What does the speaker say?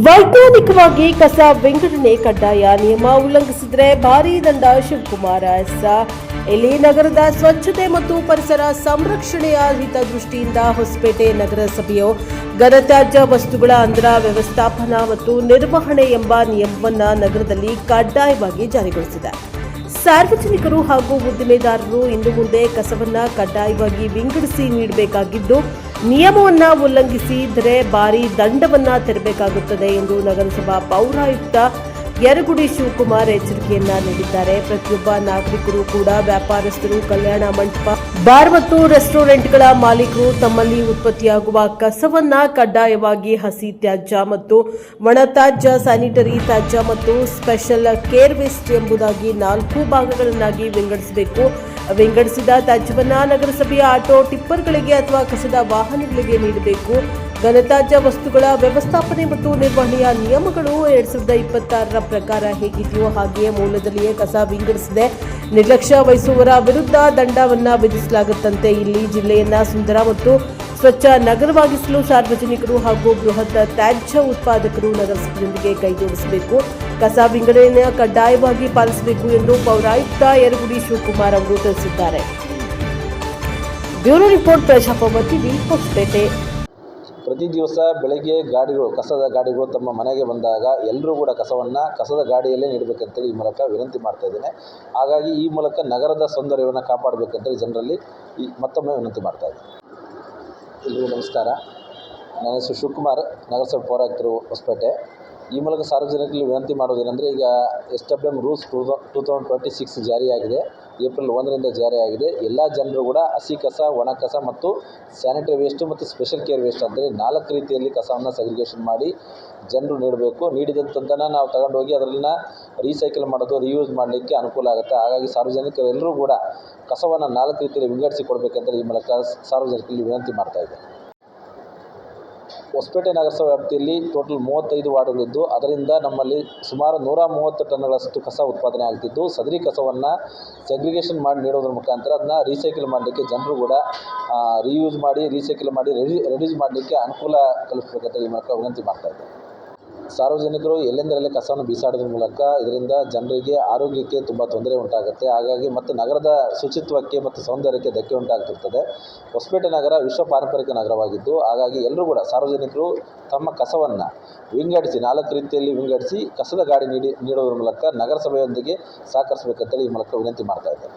ವೈಜ್ಞಾನಿಕವಾಗಿ ಕಸ ವಿಂಗಡಣೆ ಕಡ್ಡಾಯ, ನಿಯಮ ಉಲ್ಲಂಘಿಸಿದರೆ ಭಾರೀ ದಂಡ. ಶಿವಕುಮಾರ ಎಸ್. ಇಲ್ಲಿ ನಗರದ ಸ್ವಚ್ಛತೆ ಮತ್ತು ಪರಿಸರ ಸಂರಕ್ಷಣೆಯ ಹಿತದೃಷ್ಟಿಯಿಂದ ಹೊಸಪೇಟೆ ನಗರಸಭೆಯು ಘನತ್ಯಾಜ್ಯ ವಸ್ತುಗಳ ಅಂದ್ರ ವ್ಯವಸ್ಥಾಪನಾ ಮತ್ತು ನಿರ್ವಹಣೆ ಎಂಬ ನಿಯಮವನ್ನು ನಗರದಲ್ಲಿ ಕಡ್ಡಾಯವಾಗಿ ಜಾರಿಗೊಳಿಸಿದೆ. ಸಾರ್ವಜನಿಕರು ಹಾಗೂ ಉದ್ದಿಮೆದಾರರು ಇನ್ನು ಮುಂದೆ ಕಸವನ್ನು ಕಡ್ಡಾಯವಾಗಿ ವಿಂಗಡಿಸಿ ನೀಡಬೇಕಾಗಿದ್ದು, ನಿಯಮವನ್ನು ಉಲ್ಲಂಘಿಸಿದರೆ ಭಾರೀ ದಂಡವನ್ನು ತೆರಬೇಕಾಗುತ್ತದೆ ಎಂದು ನಗರಸಭಾ ಪೌರಾಯುಕ್ತ ಯರಗುಡಿ ಶಿವಕುಮಾರ್ ಎಚ್ಚರಿಕೆಯನ್ನ ನೀಡಿದ್ದಾರೆ. ಪ್ರತಿಯೊಬ್ಬ ನಾಗರಿಕರು ಕೂಡ ವ್ಯಾಪಾರಸ್ಥರು, ಕಲ್ಯಾಣ ಮಂಟಪ, ಬಾರ್ ಮತ್ತು ರೆಸ್ಟೋರೆಂಟ್ಗಳ ಮಾಲೀಕರು ತಮ್ಮಲ್ಲಿ ಉತ್ಪತ್ತಿಯಾಗುವ ಕಸವನ್ನ ಕಡ್ಡಾಯವಾಗಿ ಹಸಿ ತ್ಯಾಜ್ಯ ಮತ್ತು ಒಣ ತ್ಯಾಜ್ಯ, ಸ್ಯಾನಿಟರಿ ತ್ಯಾಜ್ಯ ಮತ್ತು ಸ್ಪೆಷಲ್ ಕೇರ್ ವೇಸ್ಟ್ ಎಂಬುದಾಗಿ 4 ಭಾಗಗಳನ್ನಾಗಿ ವಿಂಗಡಿಸಬೇಕು. ವಿಂಗಡಿಸಿದ ತ್ಯಾಜ್ಯವನ್ನು ನಗರಸಭೆಯ ಆಟೋ, ಟಿಪ್ಪರ್ಗಳಿಗೆ ಅಥವಾ ಕಸದ ವಾಹನಗಳಿಗೆ ನೀಡಬೇಕು. ಘನತ್ಯಾಜ್ಯ ವಸ್ತುಗಳ ವ್ಯವಸ್ಥಾಪನೆ ಮತ್ತು ನಿರ್ವಹಣೆಯ ನಿಯಮಗಳು 2026ರ ಪ್ರಕಾರ ಹೇಗಿದೆಯೋ ಹಾಗೆಯೇ ಮೂಲದಲ್ಲಿಯೇ ಕಸ ವಿಂಗಡಿಸದೆ ನಿರ್ಲಕ್ಷ್ಯ ವಹಿಸುವವರ ವಿರುದ್ಧ ದಂಡವನ್ನು ವಿಧಿಸಲಾಗುತ್ತಂತೆ. ಇಲ್ಲಿ ಜಿಲ್ಲೆಯನ್ನ ಸುಂದರ ಮತ್ತು ಸ್ವಚ್ಛ ನಗರವಾಗಿಸಲು ಸಾರ್ವಜನಿಕರು ಹಾಗೂ ಬೃಹತ್ ತ್ಯಾಜ್ಯ ಉತ್ಪಾದಕರು ನಗರಸಭೆಯೊಂದಿಗೆ ಕೈಜೋಡಿಸಬೇಕು. ಕಸ ವಿಂಗಡಣೆಯನ್ನು ಕಡ್ಡಾಯವಾಗಿ ಪಾಲಿಸಬೇಕು ಎಂದು ಪೌರಾಯುಕ್ತ ಯರಗುಡಿ ಶಿವಕುಮಾರ್ ಅವರು ತಿಳಿಸಿದ್ದಾರೆ. ಬ್ಯೂರೋ ರಿಪೋರ್ಟ್, ಪ್ರಜಾಪ್ರಭುತ್ವ ಟಿವಿ, ಹೊಸಪೇಟೆ. ಪ್ರತಿ ದಿವಸ ಬೆಳಗ್ಗೆ ಕಸದ ಗಾಡಿಗಳು ತಮ್ಮ ಮನೆಗೆ ಬಂದಾಗ ಎಲ್ಲರೂ ಕೂಡ ಕಸದ ಗಾಡಿಯಲ್ಲೇ ನೀಡಬೇಕಂತೇಳಿ ಈ ಮೂಲಕ ವಿನಂತಿ ಮಾಡ್ತಾ ಇದ್ದೇನೆ. ಹಾಗಾಗಿ ಈ ಮೂಲಕ ನಗರದ ಸೌಂದರ್ಯವನ್ನು ಕಾಪಾಡಬೇಕಂತೇಳಿ ಜನರಲ್ಲಿ ಮತ್ತೊಮ್ಮೆ ವಿನಂತಿ ಮಾಡ್ತಾ ಇದ್ದೇನೆ. ಎಲ್ಲರಿಗೂ ನಮಸ್ಕಾರ. ನನ್ನ ಹೆಸರು ಶಿವಕುಮಾರ್, ನಗರಸಭೆ ಪೌರಾಯುಕ್ತರು, ಹೊಸಪೇಟೆ. ಈ ಮೂಲಕ ಸಾರ್ವಜನಿಕರಲ್ಲಿ ವಿನಂತಿ ಮಾಡೋದೇನೆಂದರೆ, ಈಗ SWM ರೂಲ್ಸ್ 2026 ಜಾರಿಯಾಗಿದೆ. ಏಪ್ರಿಲ್ 1ರಿಂದ ಜಾರಿಯಾಗಿದೆ. ಎಲ್ಲ ಜನರು ಕೂಡ ಹಸಿ ಕಸ, ಒಣ ಕಸ ಮತ್ತು ಸ್ಯಾನಿಟರಿ ವೇಸ್ಟು ಮತ್ತು ಸ್ಪೆಷಲ್ ಕೇರ್ ವೇಸ್ಟ್ ಅಂತೇಳಿ 4 ರೀತಿಯಲ್ಲಿ ಕಸವನ್ನು ಸೆಗ್ರಿಗೇಷನ್ ಮಾಡಿ ಜನರು ನೀಡಬೇಕು. ನೀಡಿದಂಥದ್ದನ್ನು ನಾವು ತಗೊಂಡೋಗಿ ಅದರನ್ನ ರೀಸೈಕಲ್ ಮಾಡೋದು, ರೀಯೂಸ್ ಮಾಡಲಿಕ್ಕೆ ಅನುಕೂಲ ಆಗುತ್ತೆ. ಹಾಗಾಗಿ ಸಾರ್ವಜನಿಕರೆಲ್ಲರೂ ಕೂಡ ಕಸವನ್ನು 4 ರೀತಿಯಲ್ಲಿ ವಿಂಗಡಿಸಿ ಕೊಡಬೇಕಂತೇಳಿ ಈ ಮೂಲಕ ಸಾರ್ವಜನಿಕರಲ್ಲಿ ವಿನಂತಿ ಮಾಡ್ತಾ ಇದ್ದೇನೆ. ಹೊಸಪೇಟೆ ನಗರಸಭೆ ವ್ಯಾಪ್ತಿಯಲ್ಲಿ ಟೋಟಲ್ 35 ವಾರ್ಡ್ಗಳಿದ್ದು, ಅದರಿಂದ ನಮ್ಮಲ್ಲಿ ಸುಮಾರು 130 ಟನ್ಗಳಷ್ಟು ಕಸ ಉತ್ಪಾದನೆ ಆಗ್ತಿದ್ದು, ಸದರಿ ಕಸವನ್ನು ಸೆಗ್ರಿಗೇಷನ್ ಮಾಡಿ ನೀಡೋದ್ರ ಮುಖಾಂತರ ಅದನ್ನ ರೀಸೈಕಲ್ ಮಾಡಲಿಕ್ಕೆ ಜನರು ಕೂಡ ರೀಯೂಸ್ ಮಾಡಿ, ರೀಸೈಕಲ್ ಮಾಡಿ, ರೆಡ್ಯೂಸ್ ಮಾಡಲಿಕ್ಕೆ ಅನುಕೂಲ ಕಲ್ಪಿಸಬೇಕಂತ ಈ ಮೂಲಕ ವಿನಂತಿ ಮಾಡ್ತಾ ಇದ್ದೇವೆ. ಸಾರ್ವಜನಿಕರು ಎಲ್ಲೆಂದರಲ್ಲೇ ಕಸವನ್ನು ಬೀಸಾಡೋದ್ರ ಮೂಲಕ ಇದರಿಂದ ಜನರಿಗೆ ಆರೋಗ್ಯಕ್ಕೆ ತುಂಬ ತೊಂದರೆ ಉಂಟಾಗುತ್ತೆ. ಹಾಗಾಗಿ ಮತ್ತು ನಗರದ ಶುಚಿತ್ವಕ್ಕೆ ಮತ್ತು ಸೌಂದರ್ಯಕ್ಕೆ ಧಕ್ಕೆ ಉಂಟಾಗ್ತಿರ್ತದೆ. ಹೊಸಪೇಟೆ ನಗರ ವಿಶ್ವ ಪಾರಂಪರಿಕ ನಗರವಾಗಿದ್ದು, ಹಾಗಾಗಿ ಎಲ್ಲರೂ ಕೂಡ ಸಾರ್ವಜನಿಕರು ತಮ್ಮ ಕಸವನ್ನು ವಿಂಗಡಿಸಿ 4 ರೀತಿಯಲ್ಲಿ ವಿಂಗಡಿಸಿ ಕಸದ ಗಾಡಿ ನೀಡೋದ್ರ ಮೂಲಕ ನಗರಸಭೆಯೊಂದಿಗೆ ಸಹಕರಿಸಬೇಕಂತೇಳಿ ಈ ಮೂಲಕ ವಿನಂತಿ ಮಾಡ್ತಾ ಇದ್ದಾರೆ.